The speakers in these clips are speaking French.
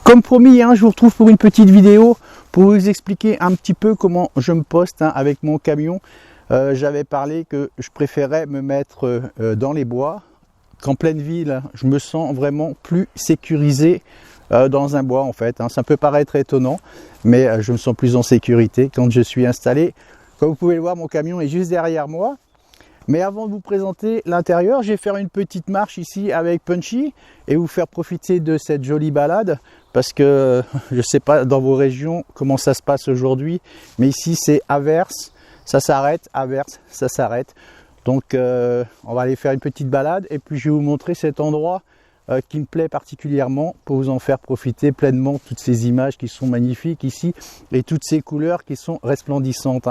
Comme promis, je vous retrouve pour une petite vidéo pour vous expliquer un petit peu comment je me poste avec mon camion. J'avais parlé que je préférais me mettre dans les bois, qu'en pleine ville, je me sens vraiment plus sécurisé dans un bois en fait. Ça peut paraître étonnant, mais je me sens plus en sécurité quand je suis installé. Comme vous pouvez le voir, mon camion est juste derrière moi. Mais avant de vous présenter l'intérieur, je vais faire une petite marche ici avec Punchy et vous faire profiter de cette jolie balade parce que je ne sais pas dans vos régions comment ça se passe aujourd'hui, mais ici c'est averse, ça s'arrête, averse, ça s'arrête. Donc on va aller faire une petite balade et puis je vais vous montrer cet endroit qui me plaît particulièrement pour vous en faire profiter pleinement, toutes ces images qui sont magnifiques ici et toutes ces couleurs qui sont resplendissantes.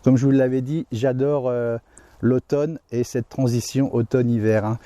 Comme je vous l'avais dit, j'adore l'automne et cette transition automne-hiver.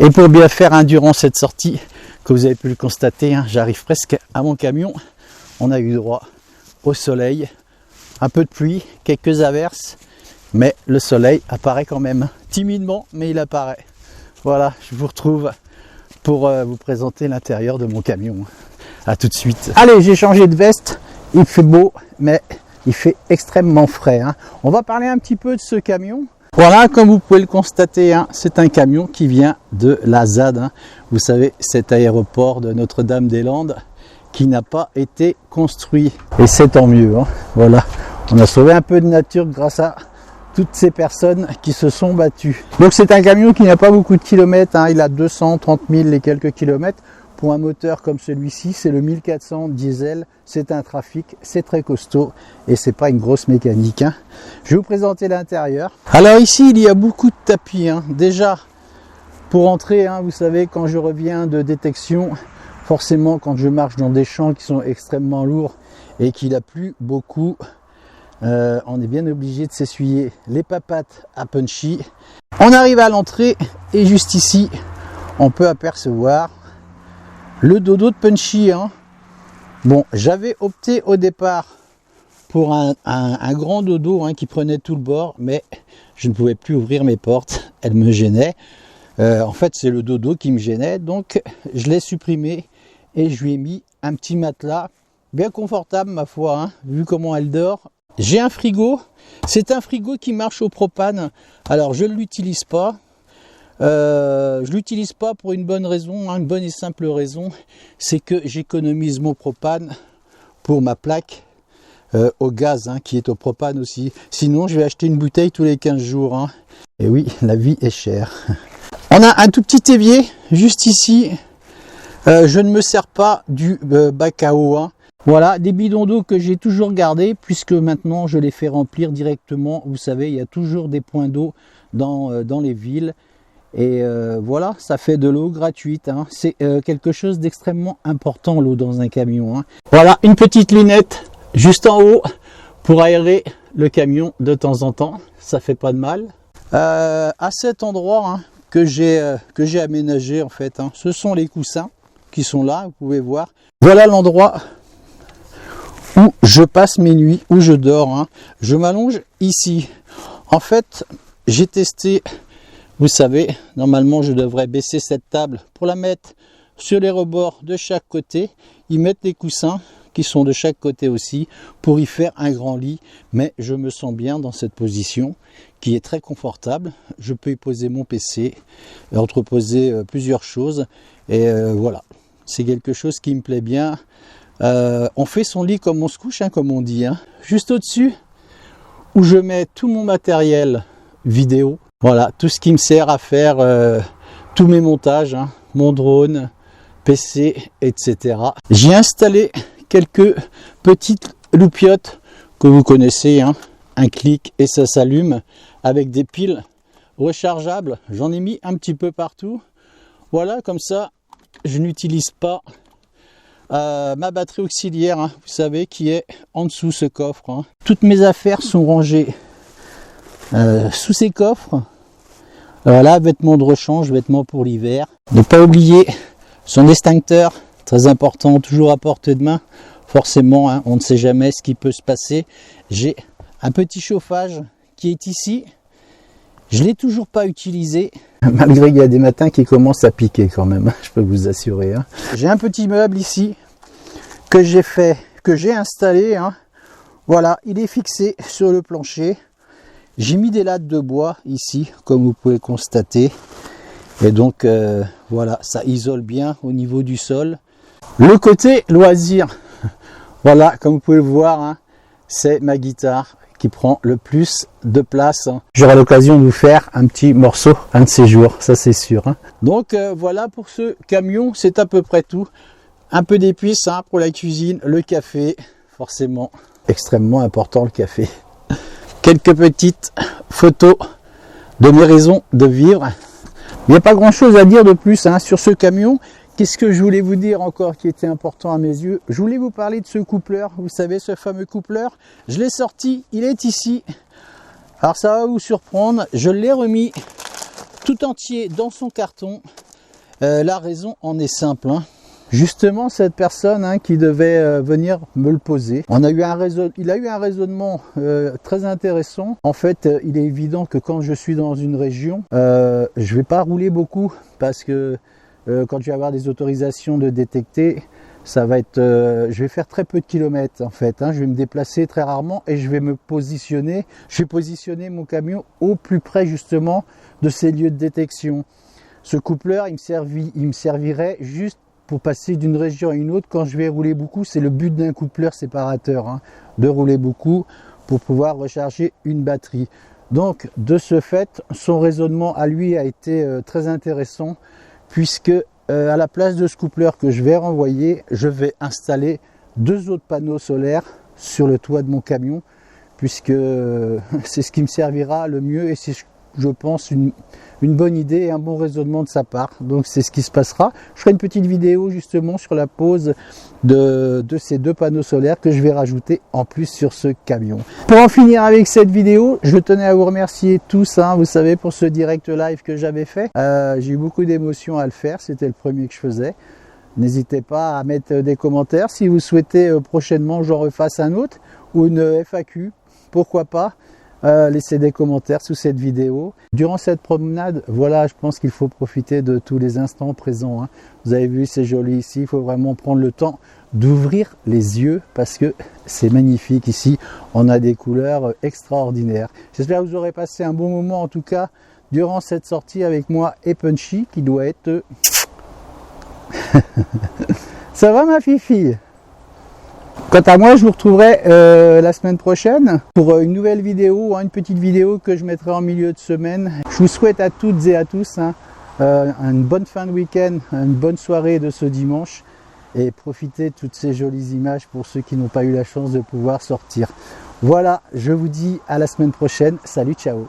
Et pour bien faire durant cette sortie, que vous avez pu le constater, j'arrive presque à mon camion. On a eu droit au soleil, un peu de pluie, quelques averses, mais le soleil apparaît quand même, timidement, mais il apparaît. Voilà, je vous retrouve pour vous présenter l'intérieur de mon camion. À tout de suite. Allez, j'ai changé de veste, il fait beau, mais il fait extrêmement frais. On va parler un petit peu de ce camion. Voilà, comme vous pouvez le constater, c'est un camion qui vient de la ZAD. Vous savez, cet aéroport de Notre-Dame-des-Landes qui n'a pas été construit. Et c'est tant mieux. Voilà, on a sauvé un peu de nature grâce à toutes ces personnes qui se sont battues. Donc c'est un camion qui n'a pas beaucoup de kilomètres. Il a 230 000 et quelques kilomètres. Pour un moteur comme celui-ci, c'est le 1400 diesel, c'est un trafic, c'est très costaud et c'est pas une grosse mécanique. Je vais vous présenter l'intérieur. Alors ici, il y a beaucoup de tapis. Déjà, pour entrer, vous savez, quand je reviens de détection, forcément quand je marche dans des champs qui sont extrêmement lourds et qu'il a plu beaucoup, on est bien obligé de s'essuyer les papates à punchy. On arrive à l'entrée et juste ici, on peut apercevoir le dodo de punchy. Bon, j'avais opté au départ pour un grand dodo qui prenait tout le bord, mais je ne pouvais plus ouvrir mes portes, elles me gênaient. En fait, c'est le dodo qui me gênait, donc je l'ai supprimé et je lui ai mis un petit matelas bien confortable, ma foi, vu comment elle dort. J'ai un frigo, c'est un frigo qui marche au propane, alors je ne l'utilise pas. Je l'utilise pas pour une bonne raison, une bonne et simple raison, c'est que j'économise mon propane pour ma plaque au gaz qui est au propane aussi. Sinon je vais acheter une bouteille tous les 15 jours. Et oui, la vie est chère. On a un tout petit évier juste ici. Je ne me sers pas du bac à eau. Voilà, des bidons d'eau que j'ai toujours gardés puisque maintenant je les fais remplir directement. Vous savez, il y a toujours des points d'eau dans les villes. Et voilà, ça fait de l'eau gratuite. C'est quelque chose d'extrêmement important, l'eau dans un camion. Voilà, une petite lunette juste en haut pour aérer le camion de temps en temps. Ça fait pas de mal. À cet endroit que j'ai aménagé en fait, ce sont les coussins qui sont là, vous pouvez voir. Voilà l'endroit où je passe mes nuits, où je dors. Je m'allonge ici. En fait, j'ai testé. Vous savez, normalement, je devrais baisser cette table pour la mettre sur les rebords de chaque côté. Ils mettent des coussins qui sont de chaque côté aussi pour y faire un grand lit. Mais je me sens bien dans cette position qui est très confortable. Je peux y poser mon PC, entreposer plusieurs choses. Et voilà, c'est quelque chose qui me plaît bien. On fait son lit comme on se couche, comme on dit. Juste au-dessus, où je mets tout mon matériel vidéo. Voilà, tout ce qui me sert à faire tous mes montages, mon drone, PC, etc. J'ai installé quelques petites loupiottes que vous connaissez, un clic et ça s'allume avec des piles rechargeables. J'en ai mis un petit peu partout. Voilà, comme ça, je n'utilise pas ma batterie auxiliaire, vous savez, qui est en dessous ce coffre. Toutes mes affaires sont rangées sous ces coffres. Voilà, vêtements de rechange, vêtements pour l'hiver. Ne pas oublier son extincteur, très important, toujours à portée de main. Forcément, on ne sait jamais ce qui peut se passer. J'ai un petit chauffage qui est ici. Je ne l'ai toujours pas utilisé, malgré qu'il y a des matins qui commencent à piquer quand même, je peux vous assurer. J'ai un petit meuble ici que j'ai installé. Voilà, il est fixé sur le plancher. J'ai mis des lattes de bois ici, comme vous pouvez constater. Et donc, voilà, ça isole bien au niveau du sol. Le côté loisir, voilà, comme vous pouvez le voir, c'est ma guitare qui prend le plus de place. J'aurai l'occasion de vous faire un petit morceau un de ces jours, ça c'est sûr. Donc, voilà pour ce camion, c'est à peu près tout. Un peu d'épices pour la cuisine, le café, forcément, extrêmement important le café. Quelques petites photos de mes raisons de vivre. Il n'y a pas grand chose à dire de plus sur ce camion. Qu'est-ce que je voulais vous dire encore qui était important à mes yeux? Je voulais vous parler de ce coupleur. Vous savez, ce fameux coupleur. Je l'ai sorti, il est ici. Alors ça va vous surprendre. Je l'ai remis tout entier dans son carton. La raison en est simple, hein. Justement, cette personne qui devait venir me le poser, il a eu un raisonnement très intéressant. En fait, il est évident que quand je suis dans une région, je vais pas rouler beaucoup parce que quand je vais avoir des autorisations de détecter, ça va être, je vais faire très peu de kilomètres en fait. Je vais me déplacer très rarement et je vais positionner mon camion au plus près justement de ces lieux de détection. Ce coupleur, il me servirait juste pour passer d'une région à une autre. Quand je vais rouler beaucoup, c'est le but d'un coupleur séparateur, de rouler beaucoup pour pouvoir recharger une batterie. Donc de ce fait, son raisonnement à lui a été très intéressant, puisque à la place de ce coupleur que je vais renvoyer, je vais installer 2 autres panneaux solaires sur le toit de mon camion, puisque c'est ce qui me servira le mieux et c'est, je pense, une bonne idée et un bon raisonnement de sa part. Donc c'est ce qui se passera. Je ferai une petite vidéo justement sur la pose de ces 2 panneaux solaires que je vais rajouter en plus sur ce camion. Pour en finir avec cette vidéo, je tenais à vous remercier tous, vous savez, pour ce direct live que j'avais fait. J'ai eu beaucoup d'émotions à le faire, c'était le premier que je faisais. N'hésitez pas à mettre des commentaires si vous souhaitez prochainement que j'en refasse un autre ou une FAQ, pourquoi pas. Laissez des commentaires sous cette vidéo. Durant cette promenade, voilà, je pense qu'il faut profiter de tous les instants présents. Vous avez vu, c'est joli ici, il faut vraiment prendre le temps d'ouvrir les yeux parce que c'est magnifique ici. On a des couleurs extraordinaires. J'espère que vous aurez passé un bon moment en tout cas durant cette sortie avec moi et Punchy qui doit être... Ça va ma fifi? Quant à moi, je vous retrouverai la semaine prochaine pour une nouvelle vidéo, une petite vidéo que je mettrai en milieu de semaine. Je vous souhaite à toutes et à tous une bonne fin de week-end, une bonne soirée de ce dimanche et profitez de toutes ces jolies images pour ceux qui n'ont pas eu la chance de pouvoir sortir. Voilà, je vous dis à la semaine prochaine. Salut, ciao!